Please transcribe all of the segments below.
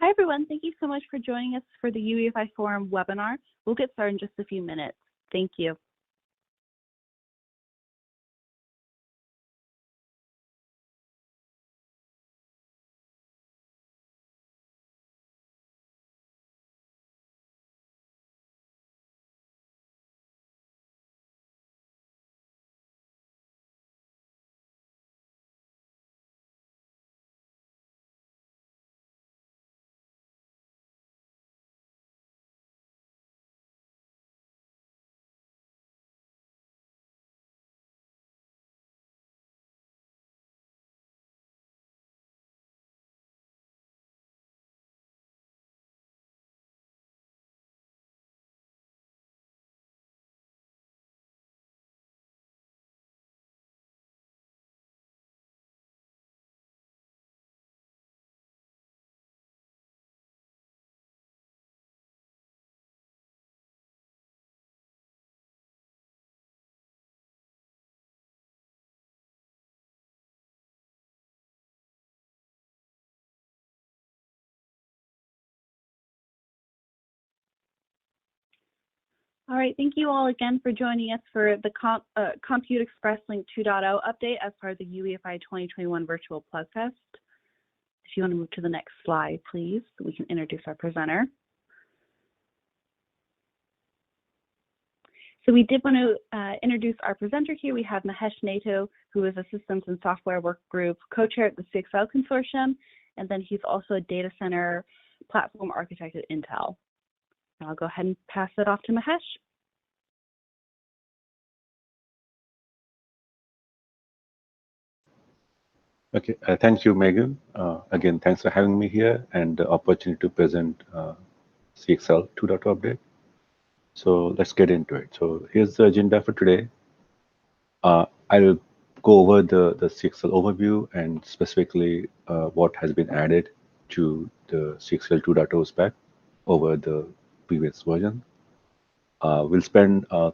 Hi, everyone. Thank you so much for joining us for the UEFI Forum webinar. We'll get started in just a few minutes. Thank you. All right, thank you all again for joining us for the Compute Express Link 2.0 update as part of the UEFI 2021 Virtual Plug Fest. If you want to move to the next slide, please, so we can introduce our presenter. So we did want to introduce our presenter here. We have Mahesh Nato, who is a Systems and Software Work Group co-chair at the CXL Consortium, and then he's also a data center platform architect at Intel. I'll go ahead and pass it off to Mahesh. Okay, thank you, Megan. Again, thanks for having me here and the opportunity to present CXL 2.0 update. So let's get into it. So here's the agenda for today. I'll go over the CXL overview and specifically what has been added to the CXL 2.0 spec over the previous version. We'll spend a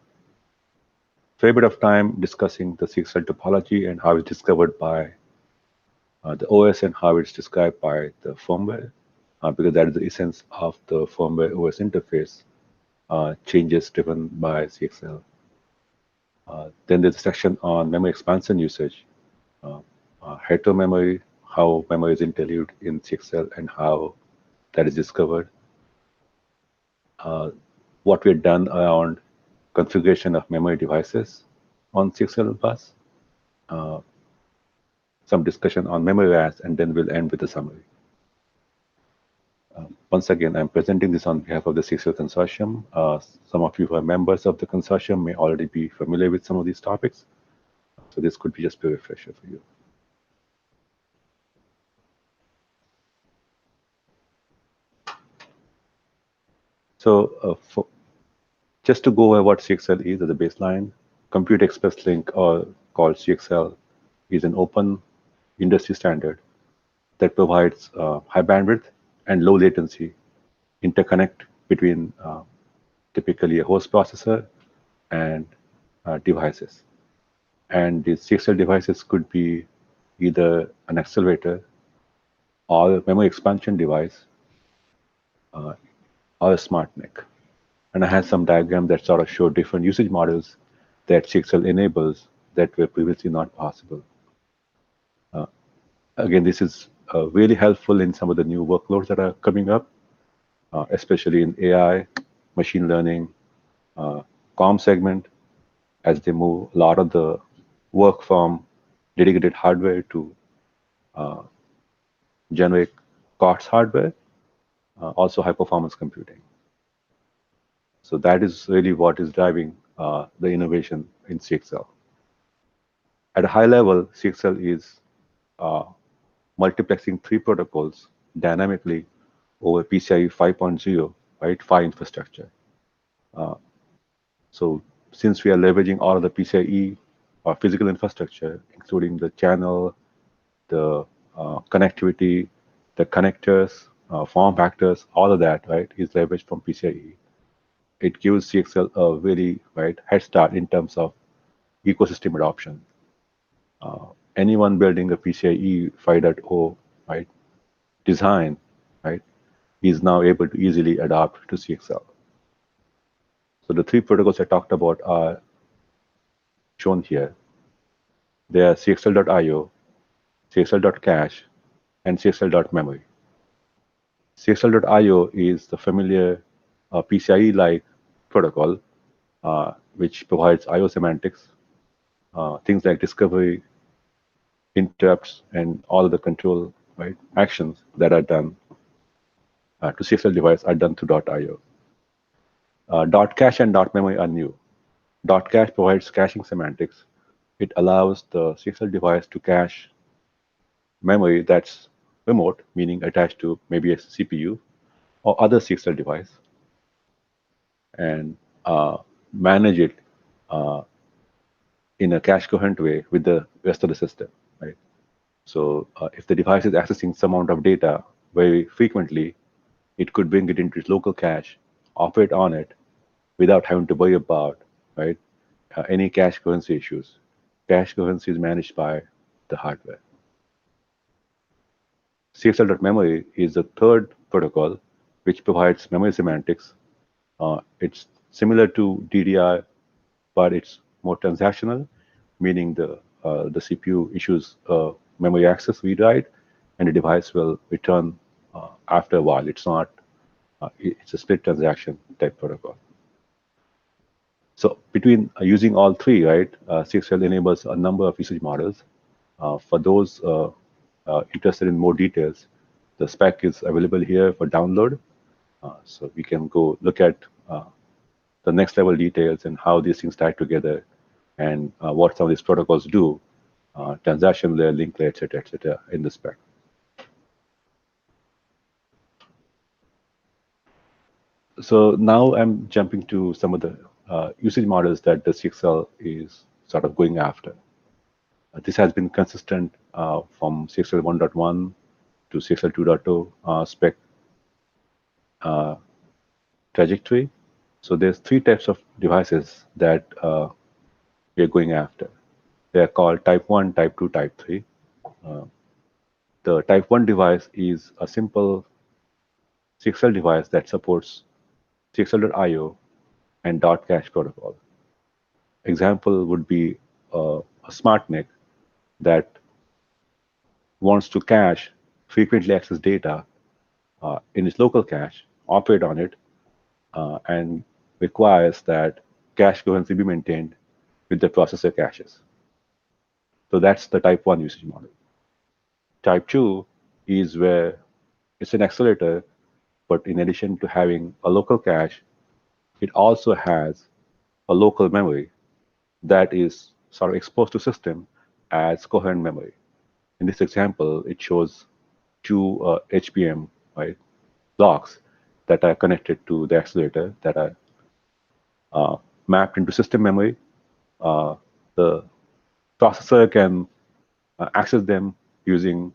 fair bit of time discussing the CXL topology and how it's discovered by the OS and how it's described by the firmware, because that is the essence of the firmware OS interface, changes driven by CXL. Then there's a section on memory expansion usage, Hetero memory, how memory is interleaved in CXL and how that is discovered. What we've done around configuration of memory devices on CXL bus, some discussion on memory RAS, and then we'll end with a summary. Once again, I'm presenting this on behalf of the CXL Consortium. Some of you who are members of the consortium may already be familiar with some of these topics, so this could be just a refresher for you. So just to go over what CXL is as a baseline, Compute Express Link, or called CXL, is an open industry standard that provides high bandwidth and low latency interconnect between typically a host processor and devices. And these CXL devices could be either an accelerator or a memory expansion device or a smart NIC. And I had some diagrams that sort of show different usage models that CXL enables that were previously not possible. Again, this is really helpful in some of the new workloads that are coming up, especially in AI, machine learning, comm segment, as they move a lot of the work from dedicated hardware to generic COTS hardware, also high performance computing. So that is really what is driving the innovation in CXL. At a high level, CXL is multiplexing 3 protocols dynamically over PCIe 5.0, right, PHY infrastructure. So since we are leveraging all of the PCIe or physical infrastructure, including the channel, the connectivity, the connectors, form factors, all of that, right, is leveraged from PCIe. It gives CXL a very head start in terms of ecosystem adoption. Anyone building a PCIe 5.0 design, is now able to easily adapt to CXL. So the three protocols I talked about are shown here. They are CXL.io, CXL.cache, and CXL.memory. CXL.io is the familiar PCIe-like protocol, which provides I/O semantics, things like discovery, interrupts, and all the control actions that are done to CXL device are done through .io. .cache and .memory are new. .cache provides caching semantics. It allows the CXL device to cache memory that's remote, meaning attached to maybe a CPU or other CXL device, and manage it in a cache coherent way with the rest of the system, right? So if the device is accessing some amount of data very frequently, it could bring it into its local cache, operate on it without having to worry about any cache coherency issues. Cache coherency is managed by the hardware. CXL.memory is the third protocol which provides memory semantics. It's similar to DDR, but it's more transactional, meaning the CPU issues memory access read-write, and the device will return after a while. It's not. It's a split transaction type protocol. So between using all three, CXL enables a number of usage models. For those interested in more details, the spec is available here for download. So we can go look at the next level details and how these things tie together and what some of these protocols do, transaction layer, link layer, et cetera, in the spec. So now I'm jumping to some of the usage models that the CXL is sort of going after. This has been consistent from CXL 1.1 to CXL 2.0 spec trajectory. So there's three types of devices that we're going after. They are called Type 1, Type 2, Type 3. The Type 1 device is a simple CXL device that supports CXL.io and .cache protocol. Example would be a smart NIC that wants to cache frequently accessed data in its local cache, operate on it, and requires that cache coherency be maintained with the processor caches. So that's the Type 1 usage model. Type 2 is where it's an accelerator, but in addition to having a local cache, it also has a local memory that is sort of exposed to system as coherent memory. In this example, it shows two HBM blocks that are connected to the accelerator that are mapped into system memory. The processor can access them using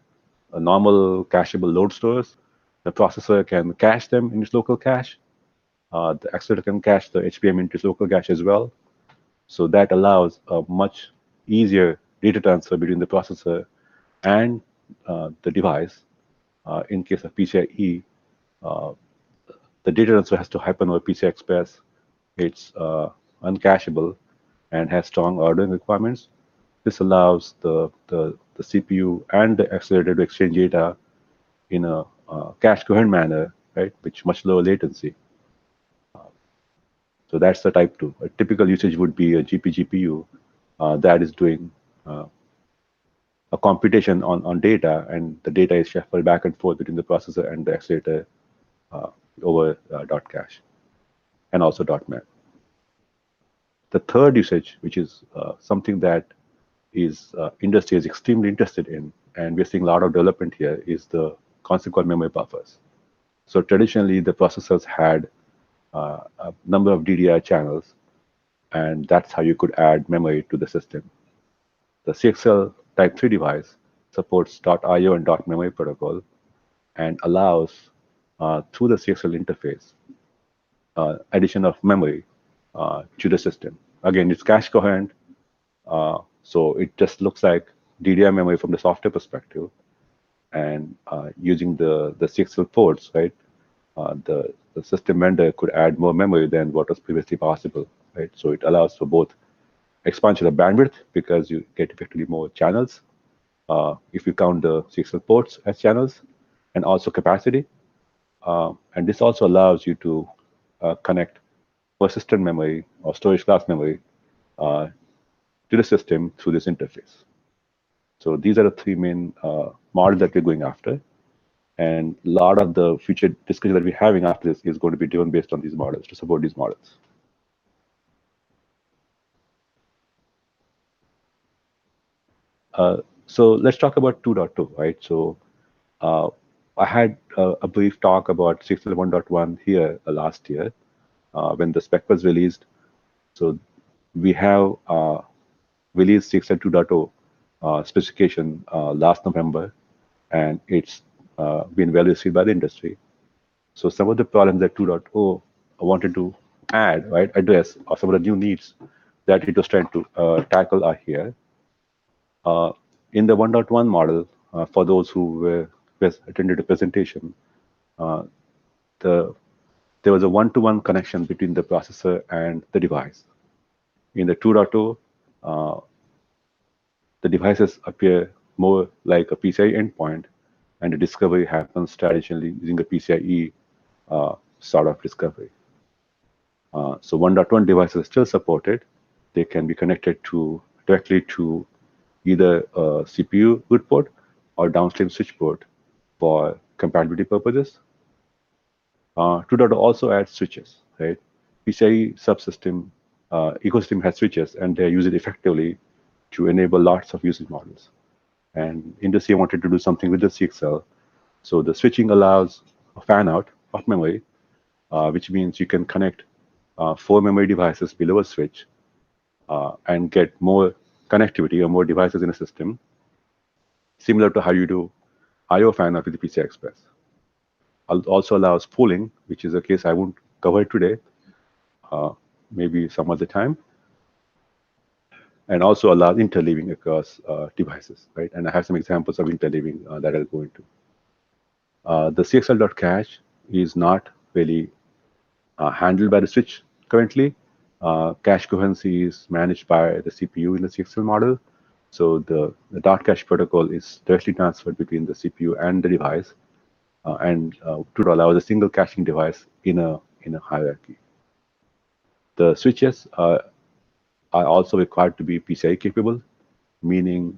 a normal cacheable load stores. The processor can cache them in its local cache. The accelerator can cache the HBM into its local cache as well. So that allows a much easier data transfer between the processor and the device. In case of PCIe, the data transfer has to happen over PCI Express. It's uncacheable and has strong ordering requirements. This allows the CPU and the accelerator to exchange data in a cache coherent manner, which much lower latency. So that's the Type 2. A typical usage would be a GPU that is doing a computation on data, and the data is shuffled back and forth between the processor and the accelerator over .cache and also .map. The third usage, which is something that industry is extremely interested in, and we're seeing a lot of development here, is the concept called memory buffers. So traditionally, the processors had a number of DDR channels, and that's how you could add memory to the system. The CXL Type 3 device supports .io and .memory protocol and allows, through the CXL interface, addition of memory to the system. Again, it's cache coherent, so it just looks like DDR memory from the software perspective, and using the CXL ports, the system vendor could add more memory than what was previously possible, right? So it allows for both expansion of bandwidth because you get effectively more channels if you count the CXL ports as channels, and also capacity. And this also allows you to connect persistent memory or storage class memory to the system through this interface. So these are the three main models that we're going after. And a lot of the future discussion that we're having after this is going to be driven based on these models, to support these models. So let's talk about 2.2, right? So I had a brief talk about CXL 1.1 here last year when the spec was released. So we have released CXL 2.0 specification last November, and it's been well received by the industry. So some of the problems that 2.0 wanted to address, or some of the new needs that it was trying to tackle are here. In the 1.1 model, for those who attended the presentation, there was a one-to-one connection between the processor and the device. In the 2.0, the devices appear more like a PCIe endpoint, and the discovery happens traditionally using a PCIe sort of discovery. So 1.1 devices are still supported. They can be connected directly to either a CPU root port or downstream switch port for compatibility purposes. 2.0 also adds switches, right? PCIe subsystem ecosystem has switches, and they use it effectively to enable lots of usage models. And industry wanted to do something with the CXL. So the switching allows a fan out of memory, which means you can connect 4 memory devices below a switch and get more connectivity or more devices in a system, similar to how you do I/O fan out with the PCI Express. Also allows pooling, which is a case I won't cover today, maybe some other time, and also allows interleaving across devices, right? And I have some examples of interleaving that I'll go into. The CXL.cache is not really handled by the switch currently. Cache coherency is managed by the CPU in the CXL model. So the .cache protocol is directly transferred between the CPU and the device, and to allow a single caching device in a hierarchy. The switches are also required to be PCI capable, meaning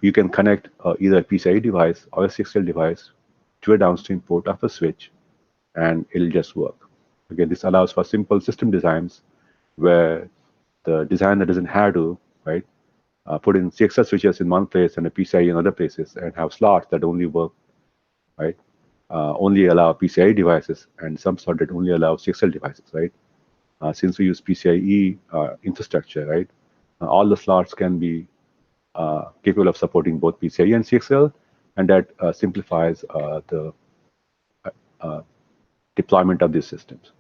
you can connect either a PCI device or a CXL device to a downstream port of a switch, and it'll just work. Again, this allows for simple system designs where the designer doesn't have to put in CXL switches in one place and a PCI in other places and have slots that only work, only allow PCI devices and some slot that only allow CXL devices, right? Since we use PCIe infrastructure, all the slots can be capable of supporting both PCIe and CXL, and that simplifies the deployment of these systems.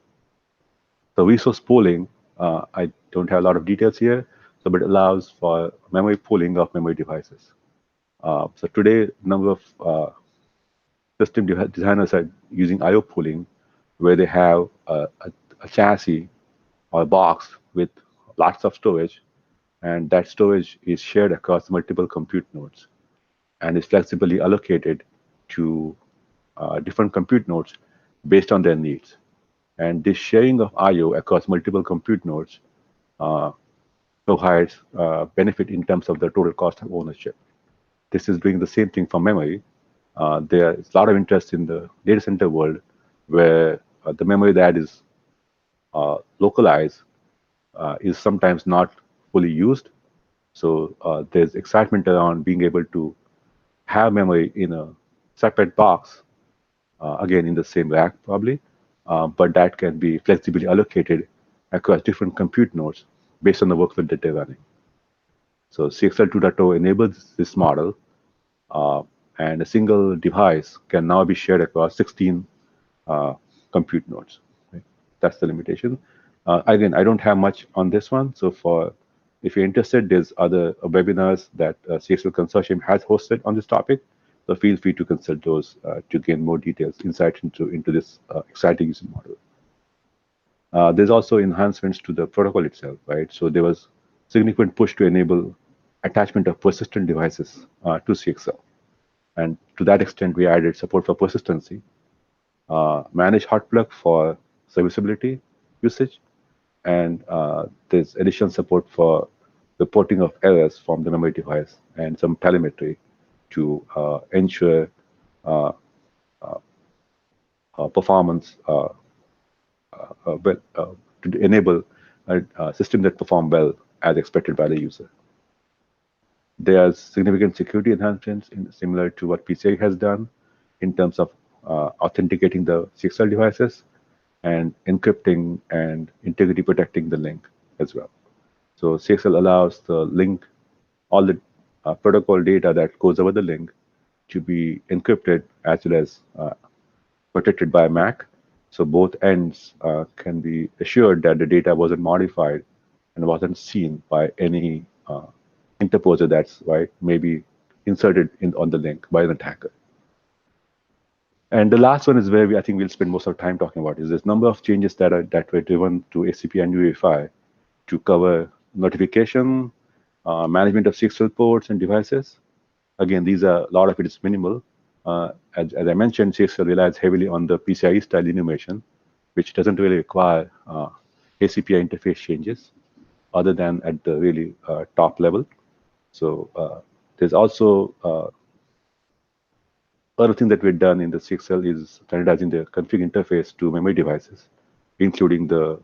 So resource pooling, I don't have a lot of details here, but it allows for memory pooling of memory devices. So today, a number of system designers are using I/O pooling, where they have a chassis or a box with lots of storage, and that storage is shared across multiple compute nodes and is flexibly allocated to different compute nodes based on their needs. And this sharing of I/O across multiple compute nodes provides benefit in terms of the total cost of ownership. This is doing the same thing for memory. There is a lot of interest in the data center world where the memory that is localized is sometimes not fully used. So there's excitement around being able to have memory in a separate box, again in the same rack probably, but that can be flexibly allocated across different compute nodes based on the workload that they're running. So CXL 2.0 enables this model, and a single device can now be shared across 16 compute nodes. Right? That's the limitation. Again, I don't have much on this one. So if you're interested, there's other webinars that CXL Consortium has hosted on this topic So feel free to consult those to gain more details, insight into this exciting user model. There's also enhancements to the protocol itself, right? So there was significant push to enable attachment of persistent devices to CXL. And to that extent, we added support for persistency, manage hot plug for serviceability usage, and there's additional support for reporting of errors from the memory device and some telemetry to ensure performance, to enable a system that perform well as expected by the user. There are significant security enhancements similar to what PCI has done in terms of authenticating the CXL devices and encrypting and integrity protecting the link as well. So CXL allows the link, all the protocol data that goes over the link to be encrypted as well as protected by MAC. So both ends can be assured that the data wasn't modified and wasn't seen by any interposer that's maybe inserted on the link by an attacker. And the last one is where I think we'll spend most of our time talking about is this number of changes that were driven to ACPI and UEFI to cover notification, management of CXL ports and devices. Again, a lot of it is minimal. As I mentioned, CXL relies heavily on the PCIe style enumeration, which doesn't really require ACPI interface changes other than at the really top level. So there's also other thing that we've done in the CXL is standardizing the config interface to memory devices, including the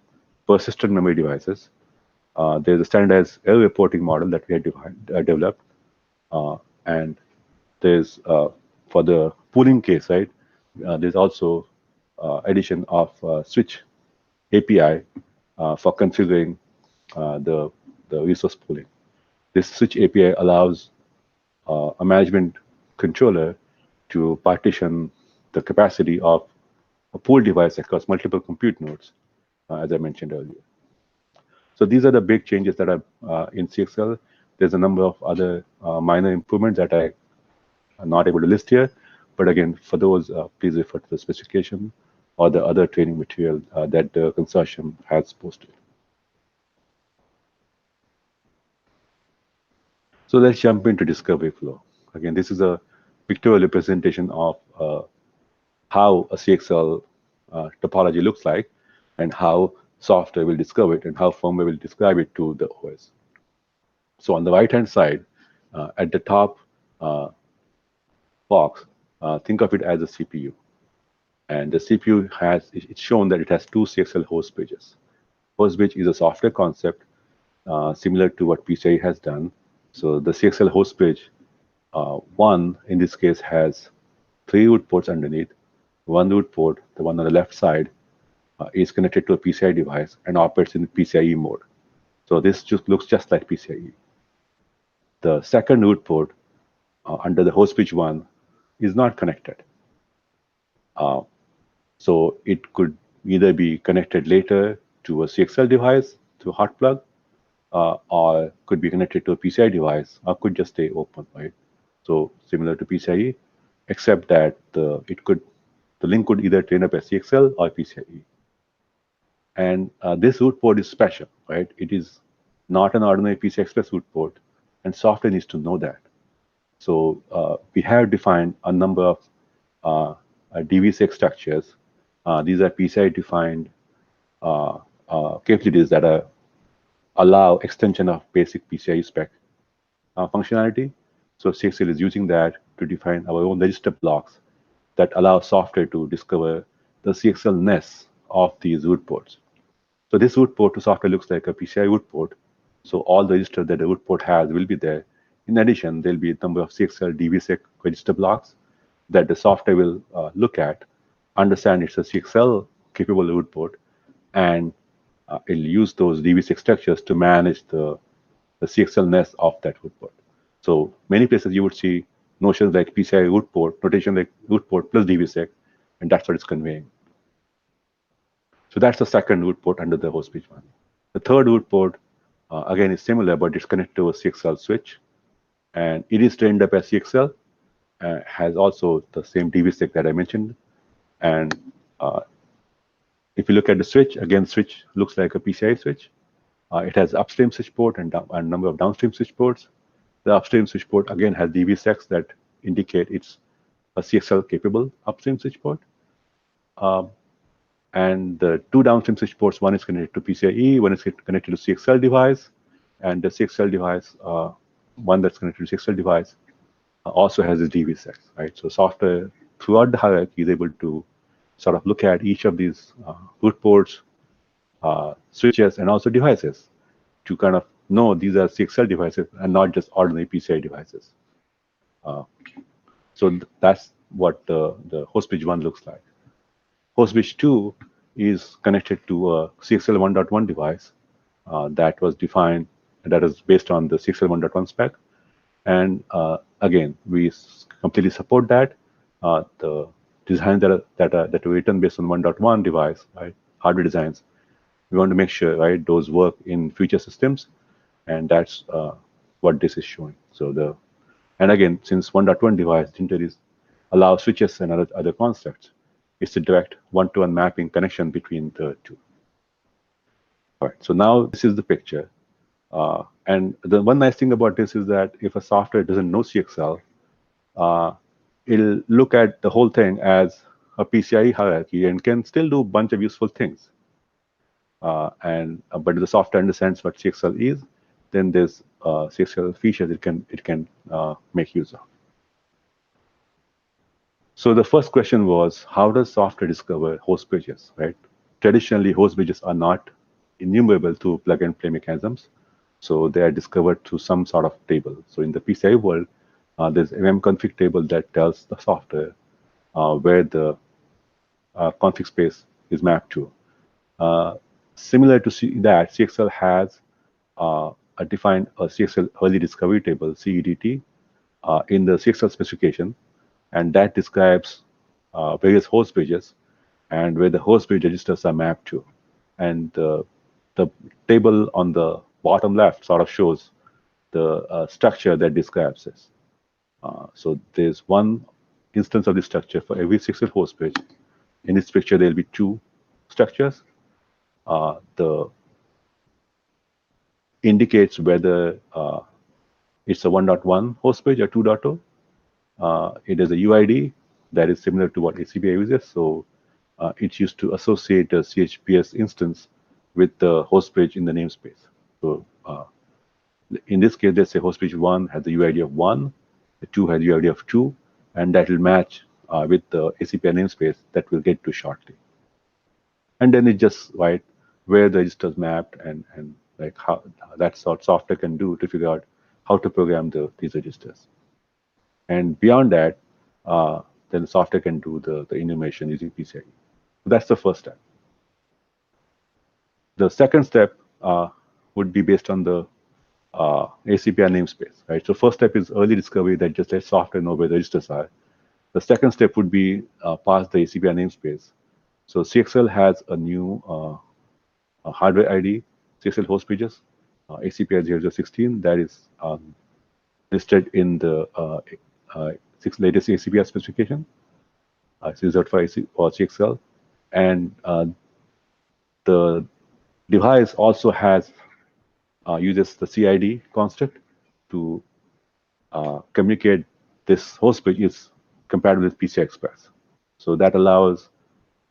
persistent memory devices. There's a standardized error reporting model that we had developed, and there's for the pooling case, right? There's also addition of Switch API for configuring the resource pooling. This Switch API allows a management controller to partition the capacity of a pool device across multiple compute nodes, as I mentioned earlier. So these are the big changes that are in CXL. There's a number of other minor improvements that I'm not able to list here. But again, for those, please refer to the specification or the other training material that the consortium has posted. So let's jump into discovery flow. Again, this is a pictorial representation of how a CXL topology looks like and how software will discover it and how firmware will describe it to the OS. So on the right-hand side, at the top box, think of it as a CPU. And the CPU it's shown that it has two CXL host pages. Host page is a software concept similar to what PCI has done. So the CXL host page, one in this case has 3 root ports underneath. One root port, the one on the left side, is connected to a PCI device and operates in PCIe mode. So this just looks just like PCIe. The second root port under the host page 1 is not connected. So it could either be connected later to a CXL device through hot plug, or could be connected to a PCI device, or could just stay open, right? So similar to PCIe, except that the link could either train up as CXL or PCIe. And this root port is special, right? It is not an ordinary PCI Express root port, and software needs to know that. So we have defined a number of DV6 structures. These are PCI-defined capabilities that allow extension of basic PCI spec functionality. So CXL is using that to define our own register blocks that allow software to discover the CXL ness of these root ports. So this root port to software looks like a PCI root port. So all the registers that the root port has will be there. In addition, there'll be a number of CXL DV6 register blocks that the software will look at, understand it's a CXL capable root port, and it'll use those DV6 structures to manage the CXL ness of that root port. So many places you would see notions like PCI root port, notation like root port plus DV6, and that's what it's conveying. So that's the second root port under the host page 1. The third root port, again, is similar, but it's connected to a CXL switch. And it is trained up as CXL, has also the same DV6 that I mentioned. And if you look at the switch, again, switch looks like a PCI switch. It has upstream switch port and a number of downstream switch ports. The upstream switch port again has DV6 that indicate it's a CXL capable upstream switch port. And the two downstream switch ports, one is connected to PCIe, one is connected to CXL device, and the CXL device, one that's connected to CXL device, also has a DV6, right? So software throughout the hierarchy is able to sort of look at each of these root ports, switches, and also devices to kind of know these are CXL devices and not just ordinary PCI devices. So that's what the host bridge 1 looks like. Host bridge 2 is connected to a CXL 1.1 device that was defined, and that is based on the CXL 1.1 spec. And again, we completely support that. The designs that are written based on 1.1 device, right, hardware designs, we want to make sure, right, those work in future systems, and that's what this is showing. So and again, since 1.1 device didn't allow switches and other constructs, it's a direct one-to-one mapping connection between the two. All right, so now this is the picture. And the one nice thing about this is that if a software doesn't know CXL, it'll look at the whole thing as a PCIe hierarchy and can still do a bunch of useful things. But if the software understands what CXL is, then there's CXL features it can make use of. So the first question was, how does software discover host bridges, right? Traditionally, host bridges are not enumerable through plug-and-play mechanisms. So they are discovered through some sort of table. So in the PCI world, there's an config table that tells the software where the config space is mapped to. Similar to that, CXL has defined a CXL early discovery table, CEDT, in the CXL specification, and that describes various host bridges and where the host bridge registers are mapped to. And the table on the bottom left sort of shows the structure that describes this. So there's one instance of this structure for every CXL host bridge. In this picture, there'll be two structures. The indicates whether it's a 1.1 host bridge or 2.0. It is a UID that is similar to what ACPI uses. So it's used to associate a CHPS instance with the host bridge in the namespace. So in this case, let's say host bridge 1 has the UID of 1, the 2 has the UID of 2, and that will match with the ACPI namespace that we'll get to shortly. And then it just write where the registers mapped and like how that software can do to figure out how to program these registers. And beyond that, then the software can do the enumeration using PCIe. So that's the first step. The second step would be based on the ACPI namespace, right? So first step is early discovery that just lets software know where the registers are. The second step would be pass the ACPI namespace. So CXL has a new hardware ID, CXL host bridges, ACPI 0016, that is listed in the latest ACPI specification, C05 or CXL. And the device also has uses the CID construct to communicate this host bridge is compatible with PCI Express. So that allows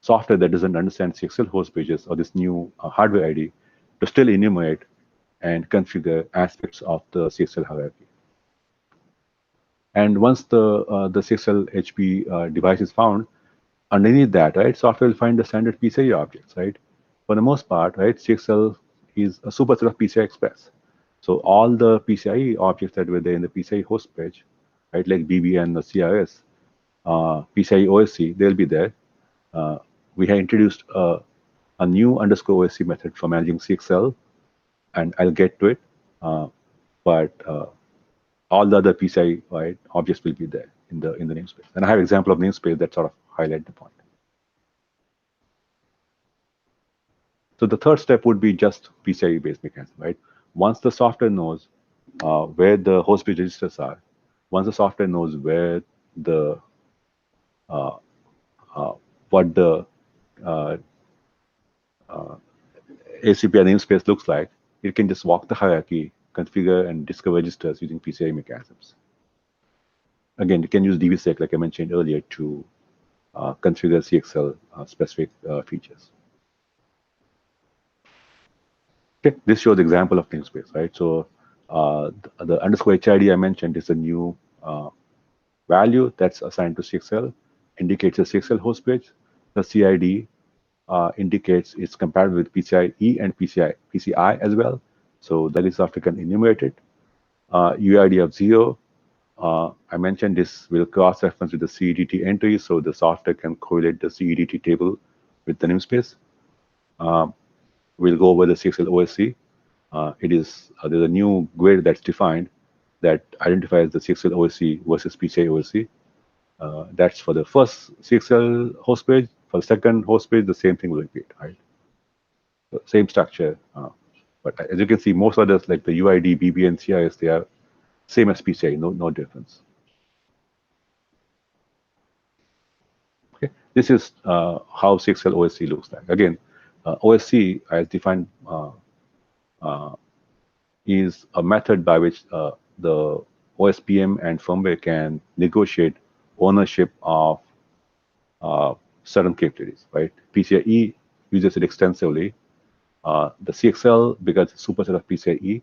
software that doesn't understand CXL host bridges or this new hardware ID to still enumerate and configure aspects of the CXL hierarchy. And once the CXL HP device is found, underneath that, right, software will find the standard PCI objects, right? For the most part, right, CXL is a superset of PCI Express. So all the PCIe objects that were there in the PCIe host page, right, like BBN or CRS, PCIe OSC, they'll be there. We have introduced a new _ OSC method for managing CXL, and I'll get to it. But all the other PCIe objects will be there in the namespace. And I have an example of namespace that sort of highlight the point. So the third step would be just PCIe-based mechanism, right? Once the software knows where the host bridge registers are, once the software knows where the what the ACPI namespace looks like, it can just walk the hierarchy, configure and discover registers using PCI mechanisms. Again, you can use DVSec, like I mentioned earlier, to configure CXL specific features. Okay, this shows example of namespace, right? So the underscore HID I mentioned is a new value that's assigned to CXL, indicates a CXL host page. The CID indicates it's compatible with PCIe and PCI as well. So that is software can enumerate it. UID of 0, I mentioned this will cross-reference with the CEDT entry, so the software can correlate the CEDT table with the namespace. We'll go over the CXL OSC. There's a new grid that's defined that identifies the CXL OSC versus PCI OSC. That's for the first CXL host page. For the second host page, the same thing will repeat, right? So same structure. But as you can see, most others like the UID, BB, and CIS, they are same as PCI, no difference. Okay, this is how CXL OSC looks like. Again, OSC, as defined, is a method by which the OSPM and firmware can negotiate ownership of certain capabilities, right? PCIe uses it extensively. The CXL, because it's a superset of PCIe,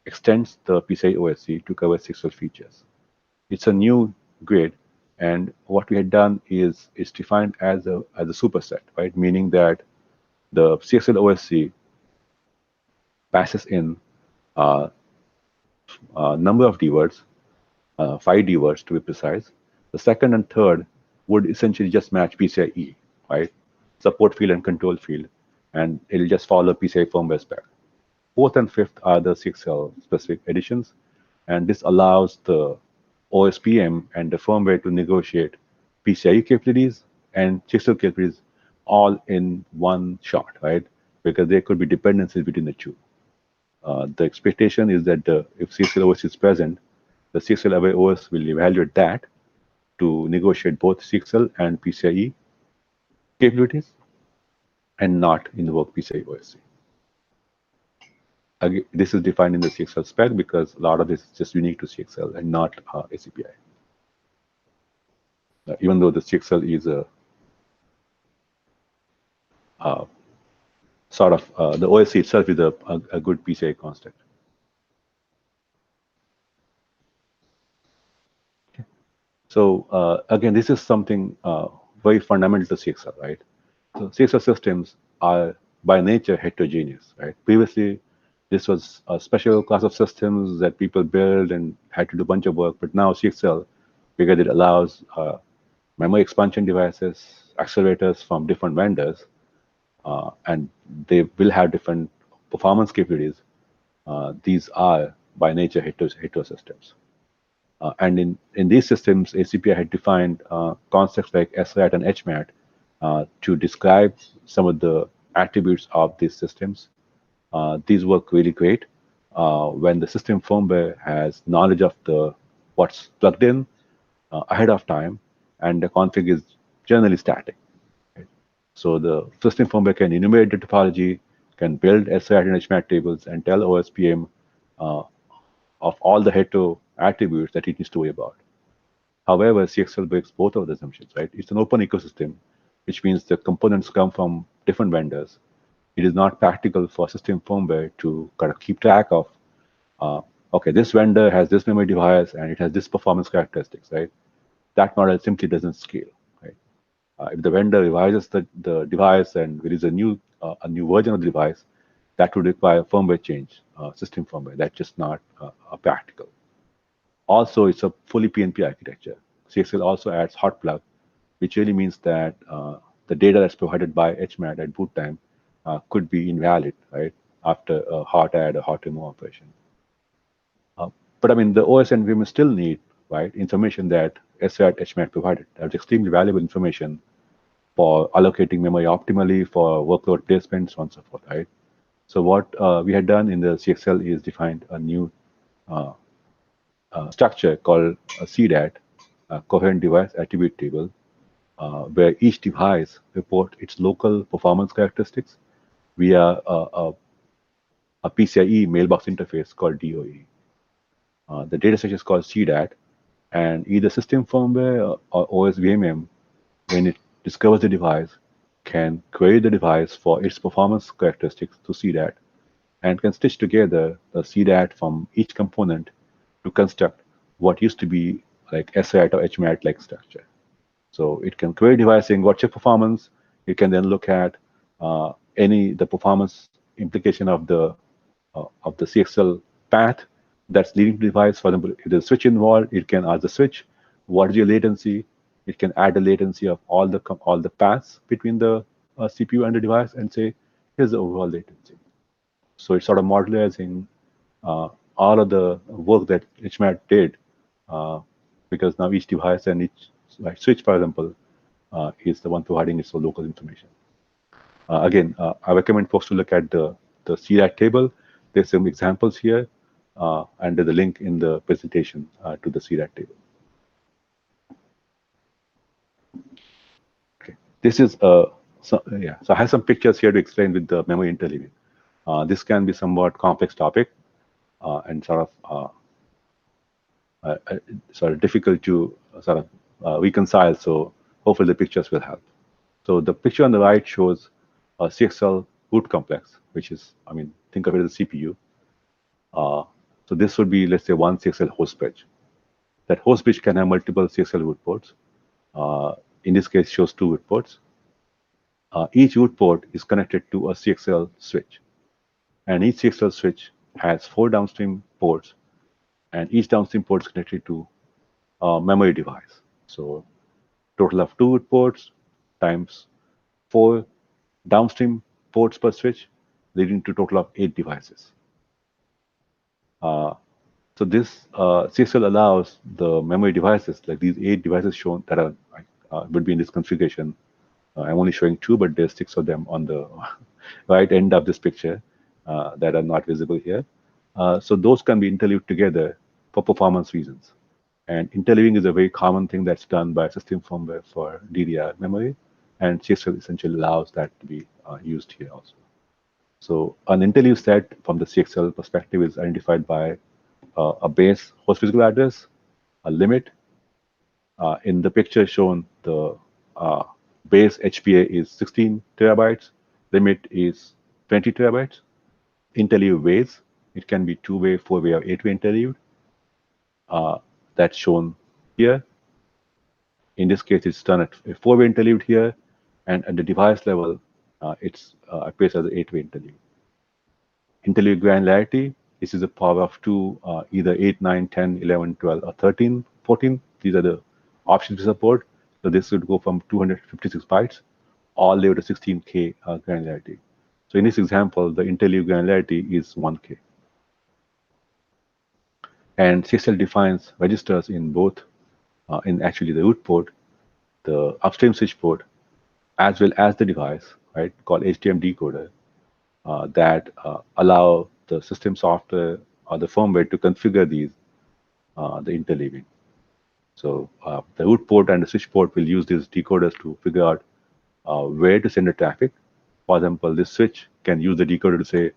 extends the PCI OSC to cover CXL features. It's a new grid, and what we had done is it's defined as a superset, right? Meaning that the CXL OSC passes in number of dwords, 5 dwords to be precise. The second and third would essentially just match PCIe, right? Support field and control field, and it'll just follow PCI firmware spec. Fourth and fifth are the CXL specific additions, and this allows the OSPM and the firmware to negotiate PCIe capabilities and CXL capabilities all in one shot, right? Because there could be dependencies between the two. The expectation is that if CXL OS is present, the CXL aware OS will evaluate that to negotiate both CXL and PCIe capabilities and not invoke PCI OSC. Again, this is defined in the CXL spec because a lot of this is just unique to CXL and not ACPI. Even though the CXL is a sort of the OSC itself is a good PCI construct. Okay. So again, this is something very fundamental to CXL, right? So CXL systems are by nature heterogeneous, right? Previously, this was a special class of systems that people build and had to do a bunch of work, but now CXL, because it allows memory expansion devices, accelerators from different vendors, and they will have different performance capabilities. These are by nature hetero systems. And in these systems, ACPI had defined concepts like SRAT and HMAT to describe some of the attributes of these systems. These work really great when the system firmware has knowledge of what's plugged in ahead of time, and the config is generally static. Right? So the system firmware can enumerate the topology, can build SRAT and HMAT tables, and tell OSPM of all the hetero attributes that it needs to worry about. However, CXL breaks both of the assumptions, right? It's an open ecosystem, which means the components come from different vendors. It is not practical for system firmware to kind of keep track of, okay, this vendor has this memory device and it has this performance characteristics, right? That model simply doesn't scale, right? If the vendor revises the device and there is a new version of the device, that would require firmware change, system firmware. That's just not practical. Also, it's a fully PNP architecture. CXL also adds hot plug, which really means that the data that's provided by HMAT at boot time could be invalid, right, after a hot add or hot remove operation. But I mean, the OS and VM still need, right, information that SRAT HMAT provided. That's extremely valuable information for allocating memory optimally, for workload placement, so on and so forth, right? So what we had done in the CXL is defined a new structure called a CDAT, coherent device attribute table where each device reports its local performance characteristics via a PCIe mailbox interface called DOE. The dataset is called CDAT, and either system firmware or OS VMM, when it discovers the device, can query the device for its performance characteristics to CDAT and can stitch together the CDAT from each component to construct what used to be like SRAT or HMAT-like structure. So it can query device saying what's your performance. It can then look at the performance implication of the CXL path that's leading to the device. For example, if there's a switch involved, it can ask the switch, what is your latency? It can add the latency of all the paths between the CPU and the device and say, here's the overall latency. So it's sort of modularizing all of the work that HMAT did because now each device and each switch, for example, is the one providing its local information. Again, I recommend folks to look at the CDAT table. There's some examples here, and there's a link in the presentation to the CDAT table. Okay, this is so I have some pictures here to explain with the memory interleaving. This can be somewhat complex topic and sort of difficult to sort of reconcile. So hopefully the pictures will help. So the picture on the right shows a CXL root complex, which is, I mean, think of it as a CPU. So this would be, let's say, one CXL host bridge. That host bridge can have multiple CXL root ports. In this case, shows 2 root ports. Each root port is connected to a CXL switch. And each CXL switch has 4 downstream ports, and each downstream port is connected to a memory device. So total of 2 root ports times 4 downstream ports per switch, leading to a total of 8 devices. So this CXL allows the memory devices, like these 8 devices shown that are would be in this configuration. I'm only showing 2, but there's 6 of them on the right end of this picture that are not visible here. So those can be interleaved together for performance reasons. And interleaving is a very common thing that's done by system firmware for DDR memory, and CXL essentially allows that to be used here also. So an interleave set from the CXL perspective is identified by a base host physical address, a limit. In the picture shown, the base HPA is 16 terabytes, limit is 20 terabytes. Interleave ways, it can be 2-way, 4-way, or 8-way interleaved. That's shown here. In this case, it's done at a 4-way interleaved here, and at the device level, it appears as an 8-way interleave. Interleave granularity, this is the power of 2, either 8, 9, 10, 11, 12, or 13, 14. These are the options we support. So this would go from 256 bytes all the way to 16K granularity. So in this example, the interleave granularity is 1K. And CXL defines registers in both, in actually the root port, the upstream switch port, as well as the device, right, called HTM decoder, that allow the system software or the firmware to configure these, the interleaving. So the root port and the switch port will use these decoders to figure out where to send the traffic. For example, this switch can use the decoder to say,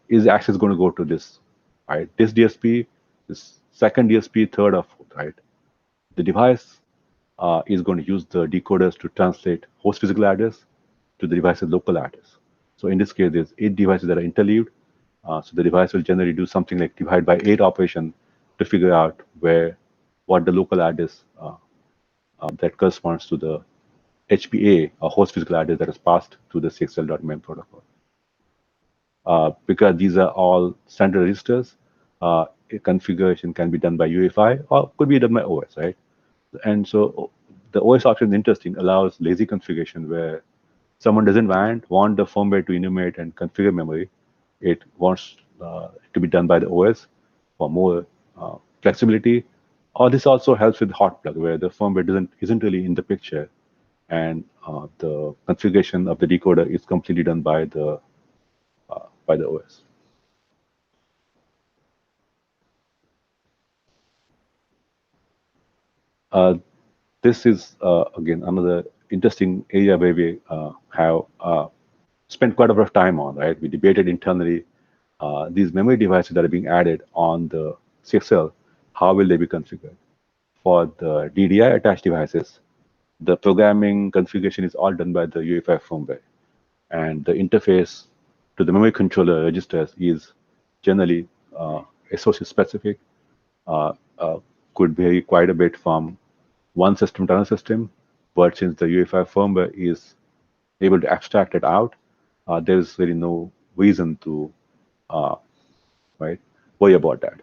is access going to go to this, right? This DSP, this second DSP, third or fourth, right? The device is going to use the decoders to translate host physical address to the device's local address. So in this case, there's 8 devices that are interleaved. So the device will generally do something like divide by 8 operation to figure out what the local address that corresponds to the HPA or host physical address that is passed to the CXL.MEM protocol. Because these are all standard registers, configuration can be done by UEFI or could be done by OS, right? And so the OS option is interesting, allows lazy configuration where someone doesn't want the firmware to enumerate and configure memory. It wants to be done by the OS for more flexibility. Or this also helps with hot plug, where the firmware isn't really in the picture, and the configuration of the decoder is completely done by the OS. This is, again, another interesting area where we have spent quite a bit of time on, right? We debated internally these memory devices that are being added on the CXL, how will they be configured? For the DDI attached devices, the programming configuration is all done by the UEFI firmware. And the interface to the memory controller registers is generally SoC specific, uh, uh, could vary quite a bit from one system to another system. But since the UEFI firmware is able to abstract it out, there is really no reason to right worry about that.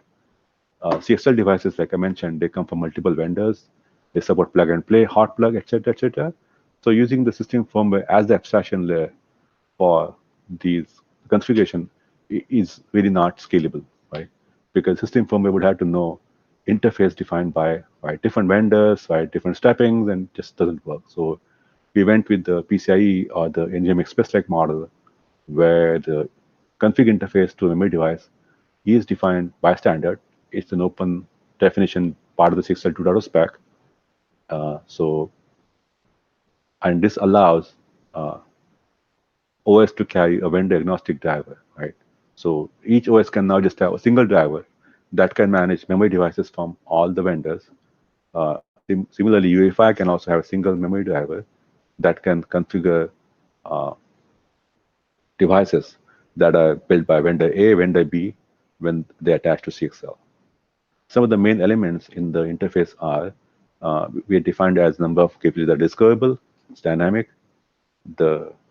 CXL devices, like I mentioned, they come from multiple vendors. They support plug and play, hot plug, etc., etc. So using the system firmware as the abstraction layer for these configuration is really not scalable, right? Because system firmware would have to know interface defined by different vendors, by different steppings, and just doesn't work. So we went with the PCIe or the NVDIMM Express-like model, where the config interface to a memory device is defined by standard. It's an open definition part of the CXL 2.0 spec. And this allows OS to carry a vendor agnostic driver, right? So each OS can now just have a single driver that can manage memory devices from all the vendors. Similarly, UEFI can also have a single memory driver that can configure devices that are built by vendor A, vendor B, when they attach to CXL. Some of the main elements in the interface are we are defined as number of capabilities that are discoverable, it's dynamic.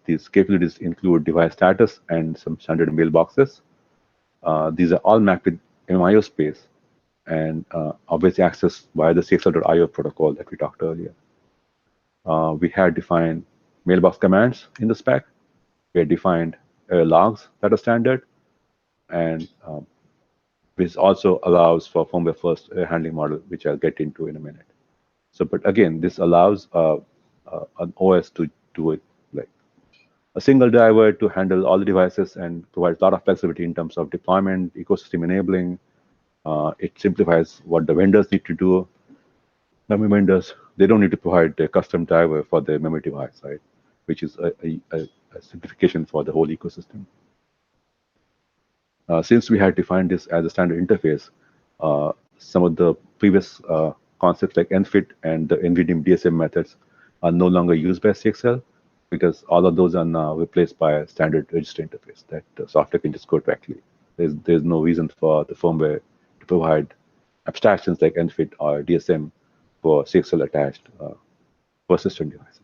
These capabilities include device status and some standard mailboxes. These are all mapped with MIO space and obviously accessed via the CXL.io protocol that we talked earlier. We had defined mailbox commands in the spec. We had defined logs that are standard, and which also allows for firmware first handling model, which I'll get into in a minute. So, but again, this allows an OS to do it like a single driver to handle all the devices and provides a lot of flexibility in terms of deployment, ecosystem enabling. It simplifies what the vendors need to do. Memory vendors, they don't need to provide a custom driver for their memory device, right? Which is a simplification for the whole ecosystem. Since we had defined this as a standard interface, some of the previous concepts like NFIT and the NVDIMM DSM methods are no longer used by CXL because all of those are now replaced by a standard register interface that the software can just code directly. There's no reason for the firmware to provide abstractions like NFIT or DSM for CXL attached persistent devices.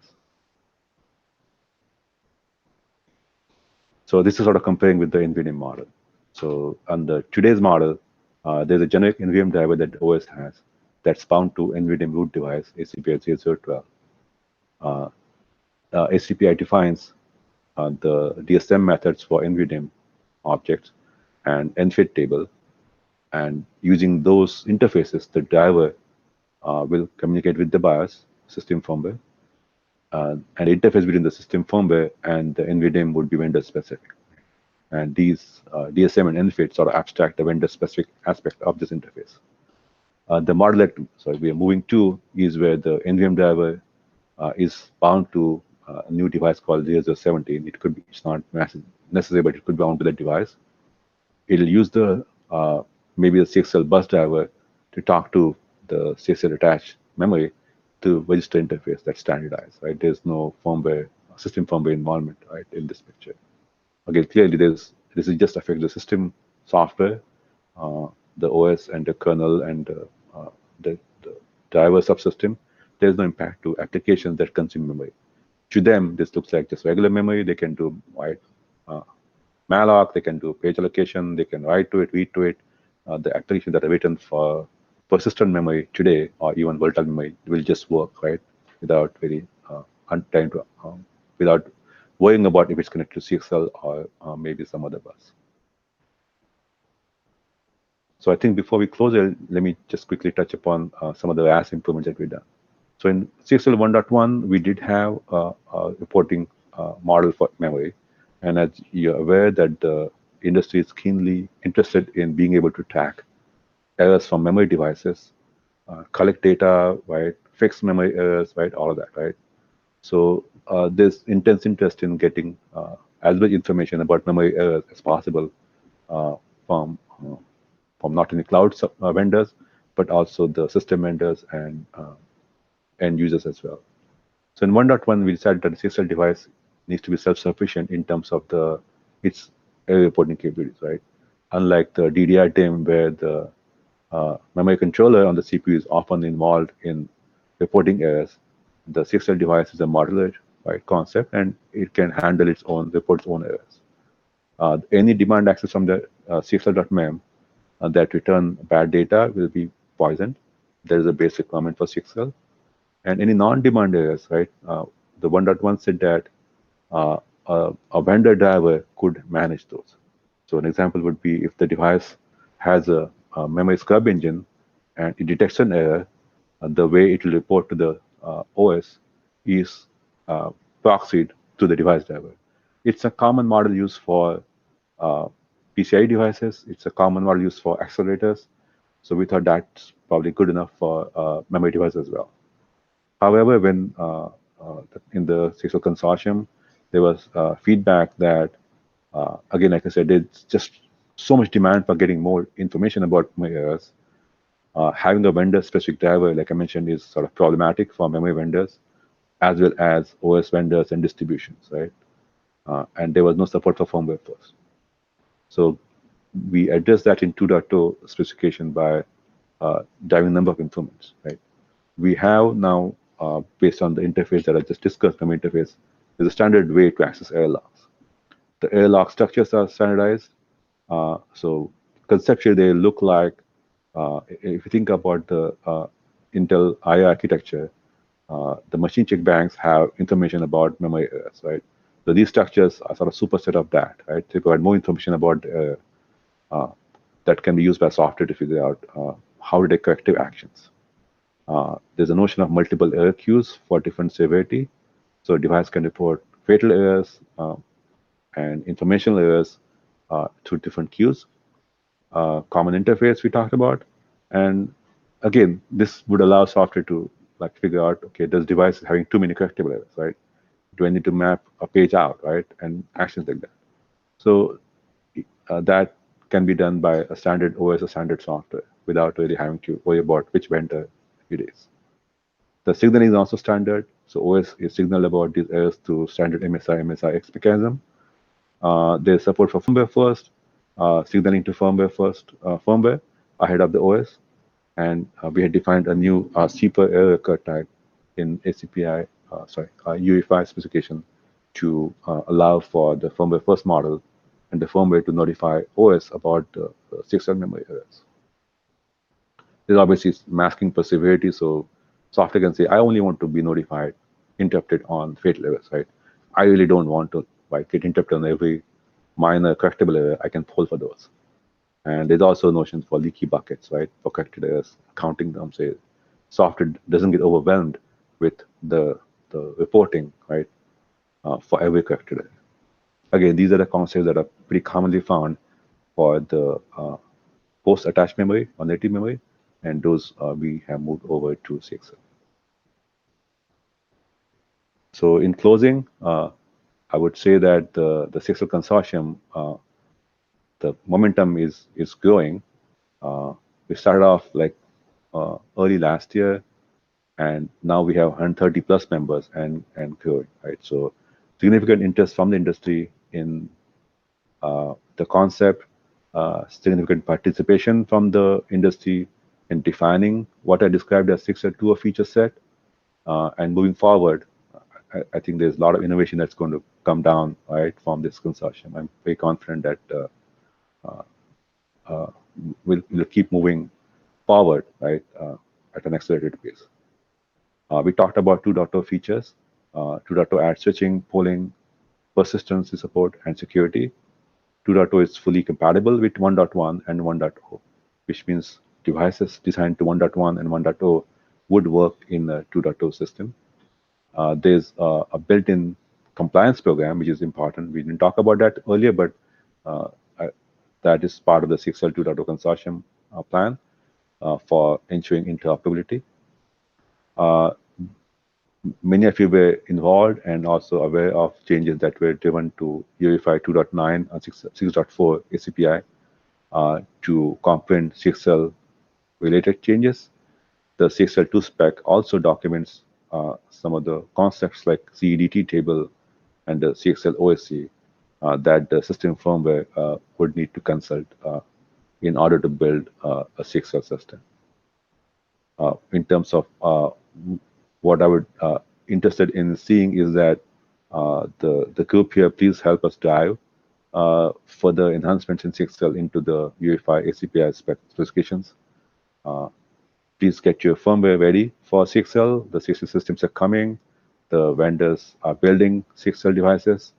So this is sort of comparing with the NVDIMM model. So on the today's model, there's a generic NVDIMM driver that the OS has that's bound to NVDIMM root device, ACPI 0012. ACPI defines the DSM methods for NVDIMM objects and NFIT table. And using those interfaces, the driver will communicate with the BIOS system firmware. And interface between the system firmware and the NVDIMM would be vendor specific. And these DSM and NFIT sort of abstract the vendor specific aspect of this interface. The model that we are moving to is where the NVM driver is bound to a new device called 0017. It could be, it's not necessary, but it could be bound to that device. It'll use the maybe the CXL bus driver to talk to the CXL attached memory to register interface that's standardized, right? There's no firmware, system firmware involvement, right, in this picture. Again, clearly, this is just affect the system software, the OS and the kernel and the driver subsystem. There's no impact to applications that consume memory. To them, this looks like just regular memory. They can do malloc, they can do page allocation, they can write to it, read to it. The applications that are written for persistent memory today, or even volatile memory, will just work, right, without very without worrying about if it's connected to CXL or maybe some other bus. So I think before we close it, let me just quickly touch upon some of the RAS improvements that we've done. So in CXL 1.1, we did have a reporting model for memory. And as you're aware that the industry is keenly interested in being able to track errors from memory devices, collect data, right, fix memory errors, right? All of that, right? So there's intense interest in getting as much information about memory errors as possible uh, from uh, from not only cloud vendors, but also the system vendors and end users as well. So in 1.1, we decided that the CXL device needs to be self-sufficient in terms of its error reporting capabilities, right? Unlike the DDR-DIMM, where the memory controller on the CPU is often involved in reporting errors, the CXL device is a modular, right, concept, and it can handle report its own errors. Any demand access from the CXL.mem that return bad data will be poisoned. There is a base requirement for CXL. And any non-demand errors, right? The 1.1 said that a vendor driver could manage those. So an example would be if the device has a memory scrub engine and it detects an error, the way it will report to the OS is proxied to the device driver. It's a common model used for PCIe devices. It's a common model used for accelerators. So we thought that's probably good enough for memory devices as well. However, when in the CXL Consortium, there was feedback that, again, like I said, there's just so much demand for getting more information about memory errors. Having a vendor-specific driver, like I mentioned, is sort of problematic for memory vendors, as well as OS vendors and distributions, right? And there was no support for firmware first. So we addressed that in 2.0 specification by driving a number of improvements, right? We have now, based on the interface that I just discussed, memory interface, there's a standard way to access error logs. The error log structures are standardized. So conceptually, they look like, if you think about the Intel I/O architecture, the machine check banks have information about memory errors, right? So these structures are sort of superset of that, right? They provide more information about that can be used by software to figure out how to take corrective actions. There's a notion of multiple error queues for different severity. So a device can report fatal errors and informational errors through different queues. Common interface we talked about. And again, this would allow software to like figure out, okay, this device is having too many correctable errors, right? Do I need to map a page out, right? And actions like that. So that can be done by a standard OS or standard software without really having to worry about which vendor it is. The signaling is also standard. So OS is signaled about these errors through standard MSI-X mechanism. There's support for firmware first, signaling to firmware ahead of the OS. And we had defined a new CPER error occur type in ACPI, UEFI specification to allow for the firmware first model and the firmware to notify OS about CXL memory errors. There's obviously masking per severity, so software can say, I only want to be notified, interrupted on fatal errors, right? I really don't want to get interrupted on every minor correctable error. I can pull for those. And there's also notions for leaky buckets, right? For corrected errors, counting them, say, software doesn't get overwhelmed with the reporting, right? For every corrected error. Again, these are the concepts that are pretty commonly found for the post-attached memory or native memory, and those we have moved over to CXL. So in closing, I would say that the CXL Consortium, the momentum is growing. We started off like early last year, and now we have 130 plus members and growing, right? So significant interest from the industry in the concept, significant participation from the industry in defining what I described as CXL 2 feature set, and moving forward, I think there's a lot of innovation that's going to come down, right, from this consortium. I'm very confident that we'll keep moving forward, right, at an accelerated pace. We talked about 2.0 features. 2.0 adds switching, polling, persistency support, and security. 2.0 is fully compatible with 1.1 and 1.0, which means devices designed to 1.1 and 1.0 would work in a 2.0 system. There's a built-in compliance program, which is important. We didn't talk about that earlier, but that is part of the CXL 2.0 consortium plan for ensuring interoperability. Many of you were involved and also aware of changes that were driven to UEFI 2.9 and 6.4 ACPI to comprehend CXL related changes. The CXL2 spec also documents some of the concepts like CEDT table and the CXL OSC that the system firmware would need to consult in order to build a CXL system. In terms of what I would interested in seeing is that the group here, please help us dive further enhancements in CXL into the UEFI ACPI specifications. Please get your firmware ready for CXL. The CXL systems are coming. The vendors are building CXL devices.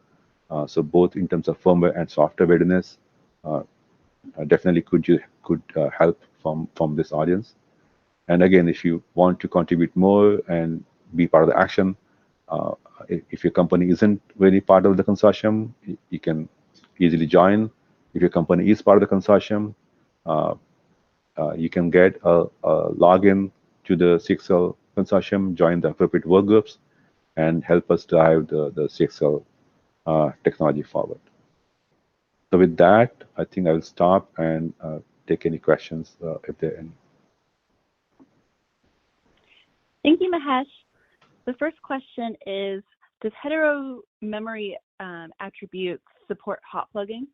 So both in terms of firmware and software readiness, definitely could help from this audience. And again, if you want to contribute more and be part of the action, if your company isn't really part of the consortium, you can easily join. If your company is part of the consortium, you can get a login to the CXL consortium, join the appropriate work groups, and help us drive the CXL technology forward. So with that, I think I will stop and take any questions if there are any. Thank you, Mahesh. The first question is, does Hetero memory attributes support hot plugging?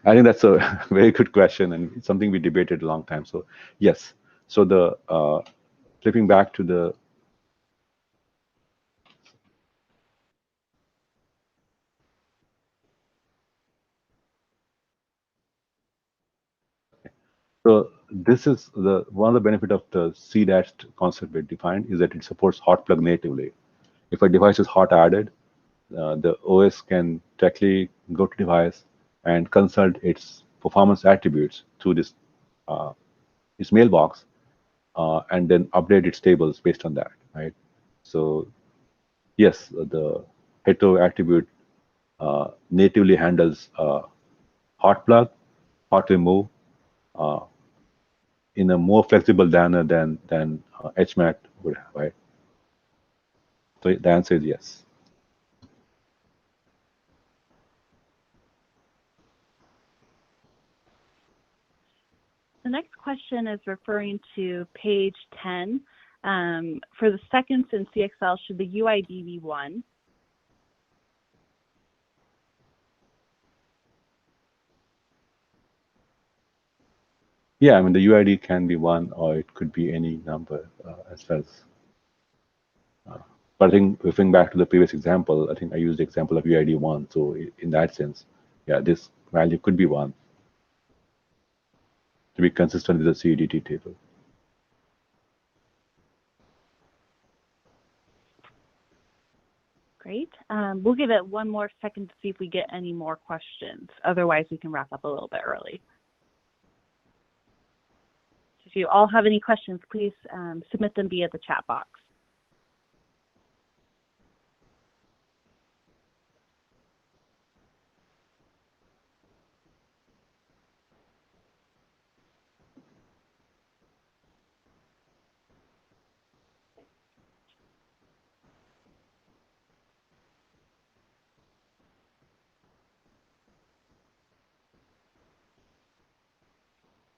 I think that's a very good question, and it's something we debated a long time. So yes, so the flipping back to the so this is one of the benefit of the C-dash concept we defined is that it supports hot plug natively. If a device is hot added, the OS can directly go to device and consult its performance attributes through this mailbox, and then update its tables based on that, right? So yes, the Hetero attribute natively handles hot plug, hot remove in a more flexible manner than HMAT would have, right? So the answer is yes. The next question is referring to page 10. For the seconds in CXL, should the UID be 1? Yeah, I mean, the UID can be 1 or it could be any number as well as. But I think referring back to the previous example, I think I used the example of UID 1. So in that sense, yeah, this value could be 1 to be consistent with the CEDT table. Great. We'll give it one more second to see if we get any more questions. Otherwise, we can wrap up a little bit early. If you all have any questions, please submit them via the chat box.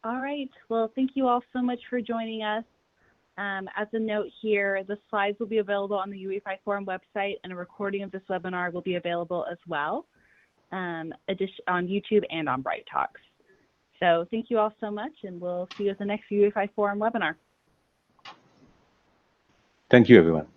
All right. Well, thank you all so much for joining us. As a note here, the slides will be available on the UEFI Forum website, and a recording of this webinar will be available as well on YouTube and on Bright Talks. So thank you all so much, and we'll see you at the next UEFI Forum webinar. Thank you, everyone.